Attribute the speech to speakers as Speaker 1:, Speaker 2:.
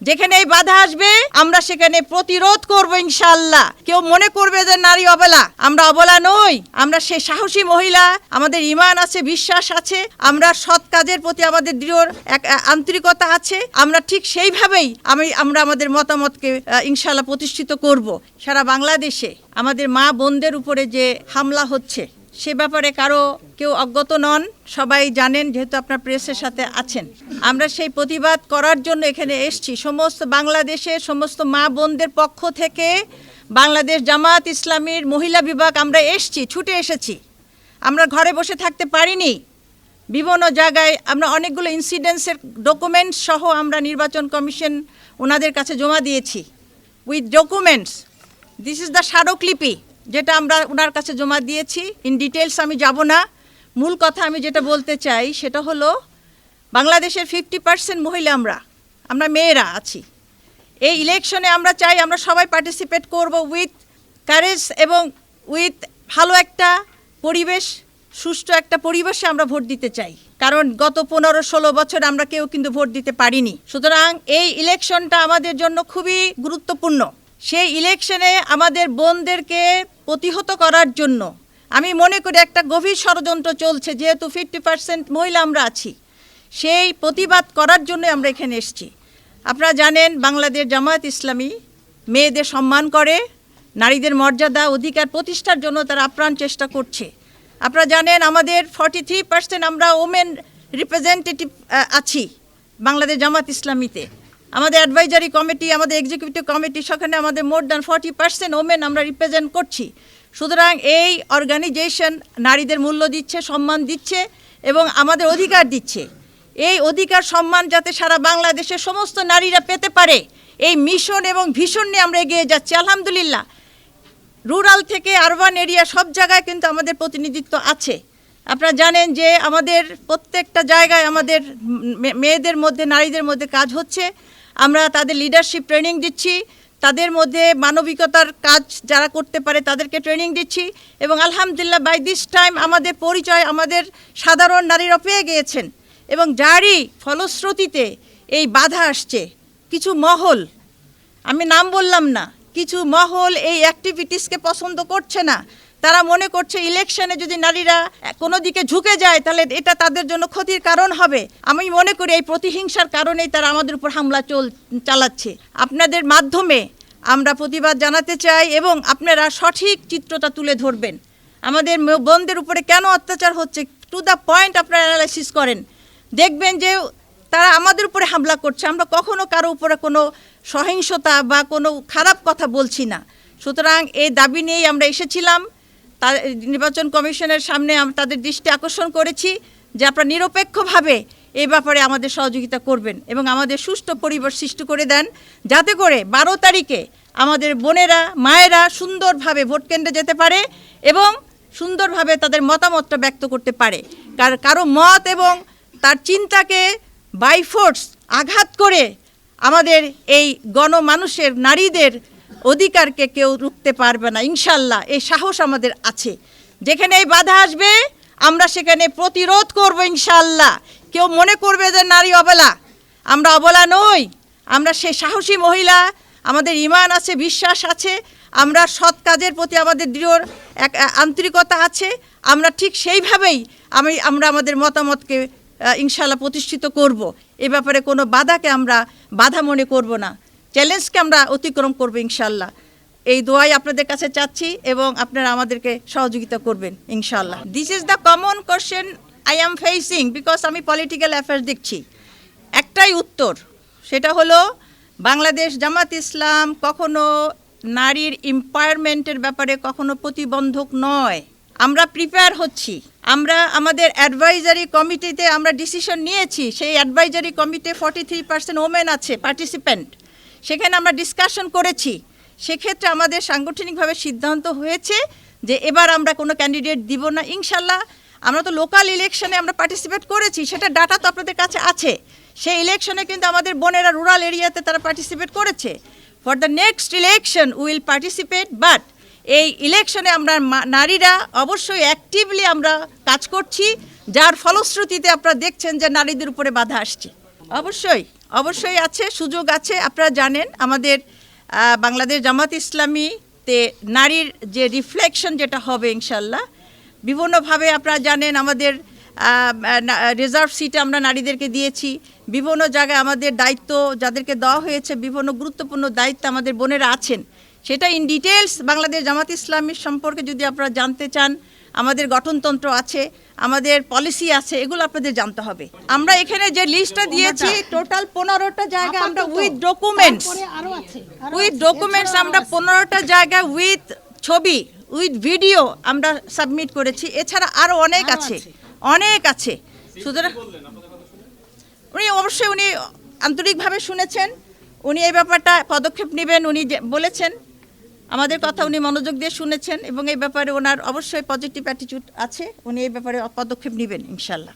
Speaker 1: যেখানেই বাধা আসবে আমরা সেখানে প্রতিরোধ করব ইনশাআল্লাহ। কেউ মনে করবে যে নারী অবলা, আমরা অবলা নই। আমরা সেই সাহসী মহিলা, আমাদের ঈমান আছে, বিশ্বাস আছে, আমরা সৎ কাজের প্রতি আমাদের দৃঢ় এক আন্তরিকতা আছে। আমরা ঠিক সেইভাবেই আমরা আমাদের মতামতকে ইনশাআল্লাহ প্রতিষ্ঠিত করব। সারা বাংলাদেশে আমাদের মা বোনদের উপরে যে হামলা হচ্ছে সে ব্যাপারে কেউ অজ্ঞাত নন, সবাই জানেন, যেহেতু আপনার প্রেসের সাথে আছেন। আমরা সেই প্রতিবাদ করার জন্য এখানে এসেছি। সমস্ত বাংলাদেশের সমস্ত মা বোনদের পক্ষ থেকে বাংলাদেশ জামাত ইসলামীর মহিলা বিভাগ আমরা এসেছি, ছুটে এসেছি। আমরা ঘরে বসে থাকতে পারিনি। বিভিন্ন জায়গায় আমরা অনেকগুলো ইনসিডেন্টসের ডকুমেন্টস সহ আমরা নির্বাচন কমিশন ওনাদের কাছে জমা দিয়েছি with documents. This is the স্মারকলিপি যেটা আমরা ওনার কাছে জমা দিয়েছি। ইন ডিটেলস আমি যাব না। মূল কথা আমি যেটা বলতে চাই সেটা হলো বাংলাদেশের 50% মহিলা আমরা মেয়েরা আছি। এই ইলেকশনে আমরা চাই আমরা সবাই পার্টিসিপেট করব উইথ কারেজ এবং উইথ ভালো একটা পরিবেশ, সুষ্ঠু একটা পরিবেশে আমরা ভোট দিতে চাই। কারণ গত 15-16 বছর আমরা কেউ কিন্তু ভোট দিতে পারিনি। সুতরাং এই ইলেকশনটা আমাদের জন্য খুবই গুরুত্বপূর্ণ। সেই ইলেকশনে আমাদের বোনদেরকে প্রতিহত করার জন্য আমি মনে করি একটা গভীর ষড়যন্ত্র চলছে। যেহেতু 50% মহিলা আমরা আছি, সেই প্রতিবাদ করার জন্য আমরা এখানে এসেছি। আপনারা জানেন বাংলাদেশ জামায়াত ইসলামী মেয়েদের সম্মান করে, নারীদের মর্যাদা অধিকার প্রতিষ্ঠার জন্য তারা আপ্রাণ চেষ্টা করছে। আপনারা জানেন আমাদের 43% আমরা ওমেন রিপ্রেজেন্টেটিভ আছি বাংলাদেশ জামায়াত ইসলামীতে। আমাদের অ্যাডভাইজারি কমিটি, আমাদের এক্সিকিউটিভ কমিটি, সেখানে আমাদের মোর দ্যান 40% ওমেন আমরা রিপ্রেজেন্ট করছি। সুতরাং এই অর্গানাইজেশন নারীদের মূল্য দিচ্ছে, সম্মান দিচ্ছে এবং আমাদের অধিকার দিচ্ছে। এই অধিকার সম্মান যাতে সারা বাংলাদেশের সমস্ত নারীরা পেতে পারে, এই মিশন এবং ভিশন নিয়ে আমরা এগিয়ে যাচ্ছি। আলহামদুলিল্লাহ, রুরাল থেকে আরবান এরিয়া সব জায়গায় কিন্তু আমাদের প্রতিনিধিত্ব আছে। আপনারা জানেন যে আমাদের প্রত্যেকটা জায়গায় আমাদের মেয়েদের মধ্যে, নারীদের মধ্যে কাজ হচ্ছে। আমরা তাদের লিডারশিপ ট্রেনিং দিচ্ছি, তাদের মধ্যে মানবিকতার কাজ যারা করতে পারে তাদেরকে ট্রেনিং দিচ্ছি। এবং আলহামদুলিল্লাহ বাই দিস টাইম আমাদের পরিচয় আমাদের সাধারণ নারীরা পেয়ে গিয়েছেন। এবং যারই ফলশ্রুতিতে এই বাধা আসছে, কিছু মহল, আমি নাম বললাম না, কিছু মহল এই অ্যাক্টিভিটিসকে পছন্দ করছে না। তারা মনে করছে ইলেকশনে যদি নারীরা কোনো দিকে ঝুঁকে যায় তাহলে এটা তাদের জন্য ক্ষতির কারণ হবে। আমি মনে করি এই প্রতিহিংসার কারণেই তারা আমাদের উপর হামলা চালাচ্ছে। আপনাদের মাধ্যমে আমরা প্রতিবাদ জানাতে চাই এবং আপনারা সঠিক চিত্রটা তুলে ধরবেন। আমাদের বোনদের উপরে কেন অত্যাচার হচ্ছে টু দ্য পয়েন্ট আপনারা অ্যানালাইসিস করেন, দেখবেন যে তারা আমাদের উপরে হামলা করছে। আমরা কখনো কারো উপরে কোনো সহিংসতা বা কোনো খারাপ কথা বলছি না। সুতরাং এই দাবি নিয়েই আমরা এসেছিলাম। নির্বাচন কমিশনের সামনে তাদের দৃষ্টি আকর্ষণ করেছি যে আপনারা নিরপেক্ষভাবে এই ব্যাপারে আমাদের সহযোগিতা করবেন এবং আমাদের সুষ্ঠু পরিবেশ সৃষ্টি করে দেন, যাতে করে 12 তারিখে আমাদের বোনেরা, মায়েরা সুন্দরভাবে ভোট কেন্দ্রে যেতে পারে এবং সুন্দরভাবে তাদের মতামতটা ব্যক্ত করতে পারে। কারো মত এবং তার চিন্তাকে বাই ফোর্স আঘাত করে আমাদের এই গণমানুষের, নারীদের অধিকারকে কেউ রুখতে পারবে না ইনশাল্লাহ। এই সাহস আমাদের আছে। যেখানেই বাধা আসবে আমরা সেখানে প্রতিরোধ করব ইনশাল্লাহ। কেউ মনে করবে যে নারী অবলা, আমরা অবলা নই। আমরা সেই সাহসী মহিলা, আমাদের ঈমান আছে, বিশ্বাস আছে, আমরা সৎ কাজের প্রতি আমাদের দৃঢ় এক আন্তরিকতা আছে। আমরা ঠিক সেইভাবেই আমরা আমাদের মতামতকে ইনশাল্লাহ প্রতিষ্ঠিত করব। এ ব্যাপারে কোনো বাধাকে আমরা বাধা মনে করব না, চ্যালেঞ্জকে আমরা অতিক্রম করব ইনশাল্লাহ। এই দোয়াই আপনাদের কাছে চাচ্ছি এবং আপনারা আমাদেরকে সহযোগিতা করবেন ইনশাল্লাহ। This is the common question I am facing, because আমি পলিটিক্যাল অ্যাফেয়ার্স দেখছি। একটাই উত্তর, সেটা হলো বাংলাদেশ জামাত ইসলাম কখনো নারীর এম্পাওয়ারমেন্টের ব্যাপারে কখনো প্রতিবন্ধক নয়। আমরা প্রিপেয়ার হচ্ছি। আমরা আমাদের অ্যাডভাইজারি কমিটিতে আমরা ডিসিশন নিয়েছি। সেই অ্যাডভাইজারি কমিটি 43% ওমেন আছে পার্টিসিপেন্ট। সেখানে আমরা ডিসকাশন করেছি। সেক্ষেত্রে আমাদের সাংগঠনিকভাবে সিদ্ধান্ত হয়েছে যে এবার আমরা কোনো ক্যান্ডিডেট দিব না ইনশাল্লাহ। আমরা তো লোকাল ইলেকশনে আমরা পার্টিসিপেট করেছি, সেটা ডাটা তো আপনাদের কাছে আছে। সেই ইলেকশনে কিন্তু আমাদের বোনেরা রুরাল এরিয়াতে তারা পার্টিসিপেট করেছে। For the next election will participate, but এই ইলেকশনে আমরা নারীরা অবশ্যই অ্যাক্টিভলি আমরা কাজ করছি, যার ফলশ্রুতিতে আপনারা দেখছেন যে নারীদের উপরে বাধা আসছে। অবশ্যই অবশ্যই আছে, সুযোগ আছে। আপনারা জানেন আমাদের বাংলাদেশ জামাত ইসলামীতে নারীর যে রিফ্লেকশন যেটা হবে ইনশাল্লাহ, বিভিন্নভাবে আপনারা জানেন আমাদের রিজার্ভ সিটে আমরা নারীদেরকে দিয়েছি। বিভিন্ন জায়গায় আমাদের দায়িত্ব যাদেরকে দেওয়া হয়েছে, বিভিন্ন গুরুত্বপূর্ণ দায়িত্ব আমাদের বোনেরা আছেন। সেটা ইন ডিটেলস বাংলাদেশ জামাত ইসলামীর সম্পর্কে যদি আপনারা জানতে চান, আমাদের গঠনতন্ত্র আছে, আমাদের পলিসি আছে, এগুলো আপনাদের জানতে হবে। আমরা এখানে যে লিস্টটা দিয়েছি টোটাল 15টা জায়গা আমরা উইথ ডকুমেন্টস আমরা 15টা জায়গা উইথ ছবি উইথ ভিডিও আমরা সাবমিট করেছি। এছাড়া আরও অনেক আছে। সুতরাং উনি আন্তরিকভাবে শুনেছেন, উনি এই ব্যাপারটা পদক্ষেপ নেবেন। উনি বলেছেন আমাদের কথা, উনি মনোযোগ দিয়ে শুনেছেন এবং এই ব্যাপারে ওনার অবশ্যই পজিটিভ অ্যাটিটিউড আছে। উনি এই ব্যাপারে পদক্ষেপ নেবেন ইনশাল্লাহ।